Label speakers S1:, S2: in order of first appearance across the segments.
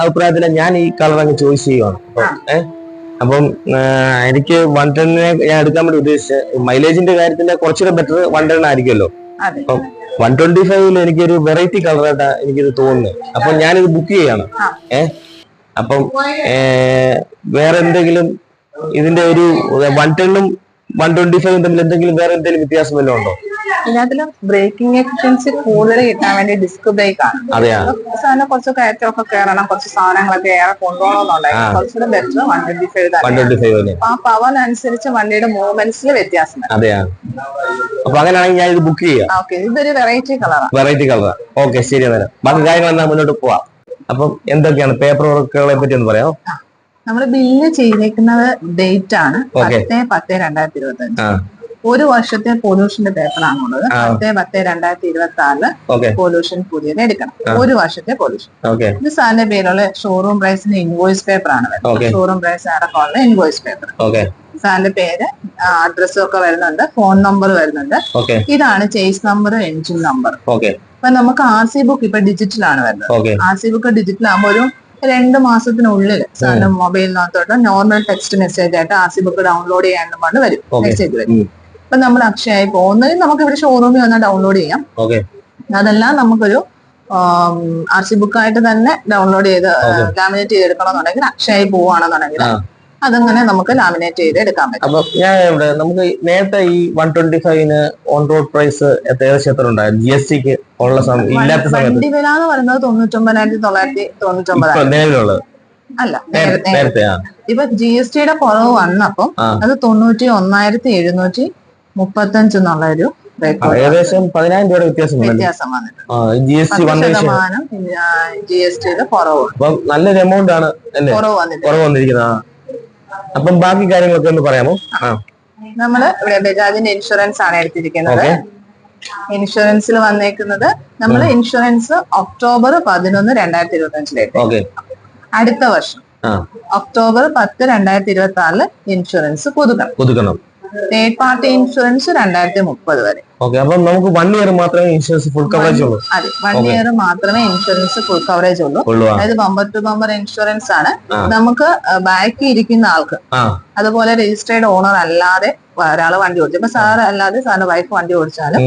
S1: അഭിപ്രായത്തില് ഞാൻ ഈ കളർ അങ്ങ് ചോയ്സ് ചെയ്യുവാണ്. അപ്പം എനിക്ക് 110 ഞാൻ എടുക്കാൻ വേണ്ടി ഉദ്ദേശിച്ചത് മൈലേജിന്റെ കാര്യത്തിന്റെ കുറച്ചുകൂടെ ബെറ്റർ 110 ആയിരിക്കുമല്ലോ. അപ്പം 125 എനിക്കൊരു വെറൈറ്റി കളറായിട്ടാ എനിക്കിത് തോന്നുന്നത്. അപ്പൊ ഞാനിത് ബുക്ക് ചെയ്യാണ്. അപ്പം വേറെ എന്തെങ്കിലും ഇതിന്റെ ഒരു 110 125 തമ്മിൽ എന്തെങ്കിലും വേറെ എന്തെങ്കിലും വ്യത്യാസം വല്ലതും ഉണ്ടോ?
S2: ഇതിനകത്തില് ബ്രേക്കിംഗ് എഫിഷ്യൻസി കൂടുതൽ കിട്ടാൻ വേണ്ടി ഡിസ്ക് ബ്രേക്ക് ആണ്. സാധനം കുറച്ച് കയറ്റമൊക്കെ കയറണം, കുറച്ച് സാധനങ്ങളൊക്കെ ഏറെ കൊണ്ടുപോകണമെന്നുണ്ടായിരുന്നു. കുറച്ചുകൂടെ ബെറ്റർ 125. ആ പവറിനനുസരിച്ച് വണ്ടിയുടെ മൂവ്മെന്റ്സിൽ വ്യത്യാസം.
S1: അപ്പൊ അങ്ങനെയാണെങ്കിൽ ഞാൻ ഇത് ബുക്ക് ചെയ്യാം.
S2: ഇതൊരു വെറൈറ്റി
S1: കളറാ. ഓക്കെ, ശരി. അന്നേരം ബാക്കി കാര്യങ്ങൾ എന്നാൽ മുന്നോട്ട് പോവാം. അപ്പം എന്തൊക്കെയാണ് പേപ്പർ വർക്കുകളെ പറ്റി ഒന്ന് പറയാമോ?
S2: നമ്മൾ ബില്ല് ചെയ്തേക്കുന്നത് ഡേറ്റ് ആണ് 10/10/2025. ഒരു വർഷത്തെ പൊല്യൂഷന്റെ പേപ്പറാണുള്ളത്. 10/10/2026 പൊല്യൂഷൻ പുതിയത് എടുക്കണം. ഒരു വർഷത്തെ പൊല്യൂഷൻ. ഇത് സാറിന്റെ പേരുള്ള ഷോറൂം പ്രൈസിന്റെ ഇൻവോയ്സ് പേപ്പർ ആണ് വരുന്നത്. ഷോറൂം പ്രൈസ് അടക്കമുള്ള ഇൻവോയ്സ് പേപ്പർ. സാറിന്റെ പേര്, അഡ്രസ്സും ഒക്കെ വരുന്നുണ്ട്, ഫോൺ നമ്പർ വരുന്നുണ്ട്. ഇതാണ് ചേസ് നമ്പർ, എൻജിൻ നമ്പർ. അപ്പൊ നമുക്ക് RC ബുക്ക് ഇപ്പൊ ഡിജിറ്റൽ ആണ് വരുന്നത്. RC ബുക്ക് ഡിജിറ്റൽ ആകുമ്പോൾ ഒരു 2 മാസത്തിനുള്ളിൽ സാറിന്റെ മൊബൈലിനകത്തോട്ട് നോർമൽ ടെക്സ്റ്റ് മെസ്സേജ് ആയിട്ട് RC ബുക്ക് ഡൗൺലോഡ് ചെയ്യാനും കൊണ്ട് വരും, മെസ്സേജ് വരും. ഇപ്പൊ നമ്മൾ അക്ഷയായി പോകുന്നതിൽ നമുക്ക് ഇവിടെ ഷോറൂമിൽ വന്നാൽ ഡൗൺലോഡ് ചെയ്യാം. അതെല്ലാം നമുക്കൊരു RC ബുക്കായിട്ട് തന്നെ ഡൗൺലോഡ് ചെയ്ത് ലാമിനേറ്റ് ചെയ്തെടുക്കണമെന്നുണ്ടെങ്കിൽ അക്ഷയായി പോവുകയാണെന്നുണ്ടെങ്കിൽ അതങ്ങനെ നമുക്ക് ലാമിനേറ്റ് ചെയ്ത് എടുക്കാൻ പറ്റും.
S1: അപ്പൊ നമുക്ക് നേരത്തെ ഈ 125 ഓൺ റോഡ് പ്രൈസ് ഏകദേശം എത്ര ഉണ്ടായിരുന്നു? GST ഉള്ള ഇല്ലാത്ത
S2: വണ്ടി വില എന്ന് പറയുന്നത് 99,999 അല്ല, നേരത്തെ. ഇപ്പൊ GST കുറവ് വന്നപ്പം അത് 91,735 എന്നുള്ളൊരു
S1: ഏകദേശം 10,000 രൂപയുടെ വ്യത്യാസം വന്നിട്ടുണ്ട്.
S2: GST കുറവ്,
S1: നല്ലൊരു എമൗണ്ട് ആണ് കുറവ് വന്നിരിക്കുന്നത്. അപ്പം ബാക്കി കാര്യങ്ങളൊക്കെ ഒന്ന് പറയാമോ?
S2: നമ്മള് ഇവിടെ ബജാജിന്റെ ഇൻഷുറൻസ് ആണ് എടുത്തിരിക്കുന്നത്. ഇൻഷുറൻസിൽ വന്നേക്കുന്നത് നമ്മൾ ഇൻഷുറൻസ് October 11, 2025 അടുത്ത വർഷം October 10, 2026 ഇൻഷുറൻസ് പുതുക്കണം. തേർഡ് പാർട്ടി ഇൻഷുറൻസ് 2030 വരെ.
S1: അപ്പം നമുക്ക് 1 ഇയർ മാത്രമേ ഇൻഷുറൻസ് ഫുൾ കവറേജ് ഉള്ളൂ.
S2: അതെ, 1 ഇയർ മാത്രമേ ഇൻഷുറൻസ് ഫുൾ കവറേജ് ഉള്ളൂ. അതായത് ബമ്പർ ടു ബമ്പർ ഇൻഷുറൻസ് ആണ്. നമുക്ക് ബാക്കി ഇരിക്കുന്ന ആൾക്ക്, അതുപോലെ രജിസ്ട്രേഡ് ഓണർ അല്ലാതെ ഒരാള് വണ്ടി ഓടിച്ചു, ഇപ്പൊ സാറ് അല്ലാതെ സാറിന്റെ വൈഫ് വണ്ടി ഓടിച്ചാലും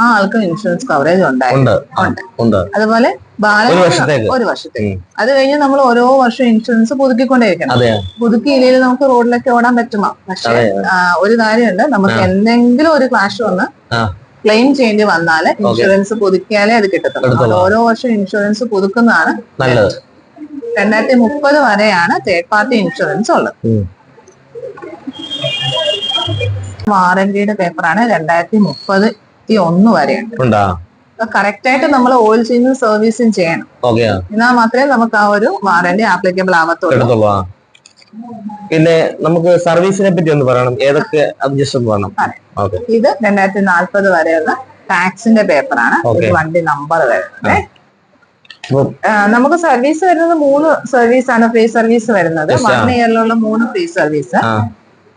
S2: ആ ആൾക്ക് ഇൻഷുറൻസ് കവറേജ് ഉണ്ട്. അതുപോലെ ഒരു വർഷത്തേക്ക്. അത് കഴിഞ്ഞ് നമ്മൾ ഓരോ വർഷം ഇൻഷുറൻസ് പുതുക്കിക്കൊണ്ടേയിരിക്കണം. പുതുക്കിയില്ലെങ്കിൽ നമുക്ക് റോഡിലൊക്കെ ഓടാൻ പറ്റുമോ? പക്ഷെ ഒരു കാര്യമുണ്ട്, നമുക്ക് എന്തെങ്കിലും ഒരു ക്ലാഷ് വന്ന് ക്ലെയിം ചെയ്യേണ്ടി വന്നാല് ഇൻഷുറൻസ് പുതുക്കിയാലേ അത് കിട്ടത്തുള്ളൂ. ഓരോ വർഷം ഇൻഷുറൻസ് പുതുക്കുന്നതാണ് നല്ലത്. 2030 വരെയാണ് തേർഡ് പാർട്ടി ഇൻഷുറൻസ് ഉള്ളത്. വാറന്റിയുടെ പേപ്പറാണ് 2031 വരെയുണ്ട്. കറക്റ്റ് ആയിട്ട് നമ്മൾ ഓയിൽ ചേഞ്ചും സർവീസും ചെയ്യണം. എന്നാൽ മാത്രമേ നമുക്ക് ആ ഒരു വാറന്റി ആപ്ലിക്കബിൾ ആവത്തുള്ളൂ.
S1: പിന്നെ നമുക്ക് സർവീസിനെ പറ്റി ഒന്ന് പറയണം. ഏതൊക്കെ അഡ്ജസ്റ്റ് പറയണം?
S2: ഇത് 2040 വരെയുള്ള ടാക്സിന്റെ പേപ്പറാണ്. വണ്ടി നമ്പർ വരുന്നത്. നമുക്ക് സർവീസ് വരുന്നത് 3 സർവീസാണ് ഫ്രീ സർവീസ് വരുന്നത്. 1 ഇയറിലുള്ള 3 ഫ്രീ സർവീസ്.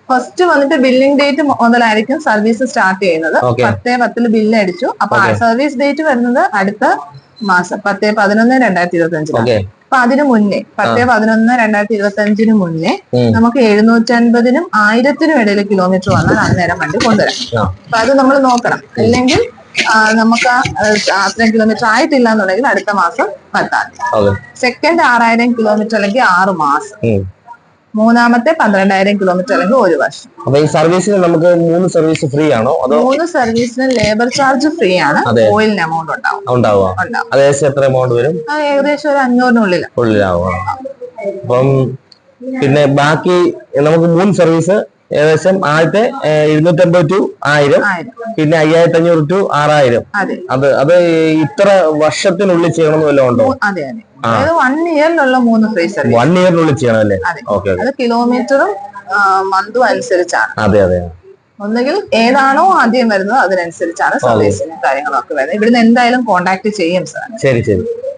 S2: ഫസ്റ്റ് വന്നിട്ട് ബില്ലിംഗ് ഡേറ്റ് മുതലായിരിക്കും സർവീസ് സ്റ്റാർട്ട് ചെയ്യുന്നത്. 10/10 ബില്ല് അടിച്ചു. അപ്പൊ സർവീസ് ഡേറ്റ് വരുന്നത് അടുത്ത മാസം 10/11/2025. അപ്പൊ അതിനു മുന്നേ 10/11/2025 മുന്നേ നമുക്ക് 750-നും 1000-നും ഇടയിൽ കിലോമീറ്റർ വന്നാൽ അന്നേരം വണ്ടി കൊണ്ടുവരാം. അപ്പൊ അത് നമ്മൾ നോക്കണം. അല്ലെങ്കിൽ നമുക്ക് അത്രയും കിലോമീറ്റർ ആയിട്ടില്ല എന്നുണ്ടെങ്കിൽ അടുത്ത മാസം 10-ാം തീയതി. സെക്കൻഡ് 6000 കിലോമീറ്റർ അല്ലെങ്കിൽ 6 മാസം. മൂന്നാമത്തെ 12,000 കിലോമീറ്റർ അല്ലെങ്കിൽ 1 വർഷം.
S1: അപ്പൊ ഈ സർവീസിന് നമുക്ക് 3 സർവീസ് ഫ്രീ ആണോ?
S2: 3 സർവീസിന് ലേബർ ചാർജ് ഫ്രീ ആണ്. ഓയിലിന് എമൗണ്ട് ഉണ്ടാവും.
S1: ഏകദേശം എത്ര എമൗണ്ട് വരും?
S2: ഏകദേശം ഒരു 500-നുള്ളിലാവും.
S1: അപ്പം പിന്നെ ബാക്കി നമുക്ക് 3 സർവീസ് ഏകദേശം ആദ്യത്തെ 250 to 1000, പിന്നെ 5500 to 6000. അത് ഇത്ര വർഷത്തിനുള്ളിൽ ചെയ്യണമെന്ന് വല്ലതും ഉണ്ടോ?
S2: അതെ. 1 ഇയറിലുള്ള 3 ഫ്രീ സർവീസ്.
S1: 1 ഇയറിനുള്ളിൽ ചെയ്യണം അല്ലേ?
S2: അത് കിലോമീറ്ററും മന്തും അനുസരിച്ചാണ്. ഒന്നുകിൽ ഏതാണോ ആദ്യം വരുന്നത് അതിനനുസരിച്ചാണ് സർവീസിനും കാര്യങ്ങളൊക്കെ വരുന്നത്. ഇവിടുന്ന് എന്തായാലും കോൺടാക്ട് ചെയ്യും സാർ.
S1: ശരി.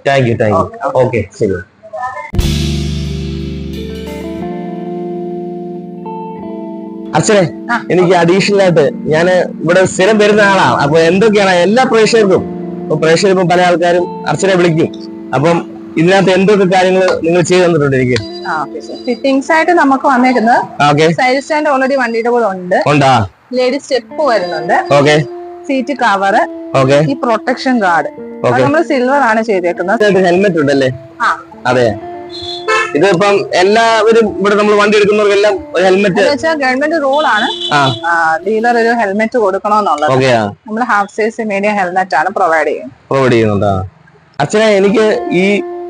S1: Thank you. ഓക്കെ, ശരി. അച്ഛനെ, എനിക്ക് അഡീഷണൽ ആയിട്ട് ഞാൻ ഇവിടെ സ്ഥിരം വരുന്ന ആളാണ്. അപ്പൊ എന്തൊക്കെയാണ് എല്ലാ പ്രേക്ഷകർക്കും പല ആൾക്കാരും അർച്ചനെ വിളിക്കും. അപ്പം ഇതിനകത്ത് എന്തൊക്കെ കാര്യങ്ങൾ നിങ്ങൾ ചെയ്തു തന്നിട്ടുണ്ട് എനിക്ക്?
S2: ഫിറ്റിംഗ്സ് ആയിട്ട് നമുക്ക് വന്നേക്കുന്നത് സൈഡ് സ്റ്റാൻഡ് ഓൾറെഡി വണ്ടിയുടെ കൂടെ ഉണ്ട്. ലേഡി സ്റ്റെപ്പ് വരുന്നുണ്ട്. സീറ്റ് കവർ, ഈ പ്രൊട്ടക്ഷൻ ഗാർഡ് നമ്മൾ സിൽവർ ആണ് ചെയ്തേക്കുന്നത്.
S1: ഹെൽമെറ്റ് ഉണ്ടല്ലേ? അതെ. ഇതിപ്പം എല്ലാവരും ഇവിടെ നമ്മൾ വണ്ടി എടുക്കുന്നവർക്കെല്ലാം ഹെൽമെറ്റ്
S2: ഗവൺമെന്റ് റൂൾ ആണ്. ഡീലർ ഒരു ഹെൽമെറ്റ് കൊടുക്കണമെന്നുള്ളത്. നമ്മൾ ഹാഫ് സൈസ് മീഡിയം ഹെൽമെറ്റ് ആണ് പ്രൊവൈഡ്
S1: ചെയ്യുന്നുണ്ട്. അച്ഛനെ, എനിക്ക് ഈ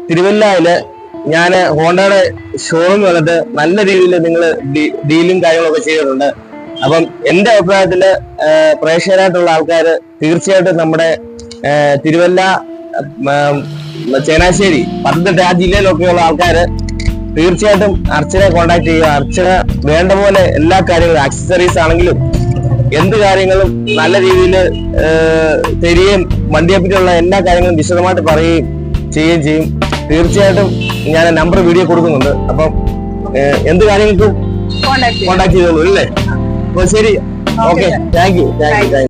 S1: തിരുവല്ലയില് ഞാൻ ഹോണ്ടയുടെ ഷോറൂം വന്നിട്ട് നല്ല രീതിയിൽ നിങ്ങൾ ഡീലും കാര്യങ്ങളൊക്കെ ചെയ്തിട്ടുണ്ട്. അപ്പം എന്റെ അഭിപ്രായത്തില് പ്രേക്ഷകരായിട്ടുള്ള ആൾക്കാര് തീർച്ചയായിട്ടും നമ്മുടെ തിരുവല്ല, ചങ്ങനാശ്ശേരി, പത്തനംതിട്ട ആ ജില്ലയിലൊക്കെയുള്ള ആൾക്കാര് തീർച്ചയായിട്ടും അർച്ചനെ കോണ്ടാക്ട് ചെയ്യുക. അർച്ചന വേണ്ട പോലെ എല്ലാ കാര്യങ്ങളും, ആക്സസറീസ് ആണെങ്കിലും എന്ത് കാര്യങ്ങളും നല്ല രീതിയിൽ തരികയും വണ്ടിയെ പറ്റിയുള്ള എല്ലാ കാര്യങ്ങളും വിശദമായിട്ട് പറയുകയും ചെയ്യും. തീർച്ചയായിട്ടും ഞാൻ നമ്പർ വീഡിയോ കൊടുക്കുന്നുണ്ട്. അപ്പം എന്ത് കാര്യങ്ങൾക്കും കോണ്ടാക്ട് ചെയ്തോളൂ അല്ലേ? അപ്പൊ ശരി, ഓക്കെ, താങ്ക് യു.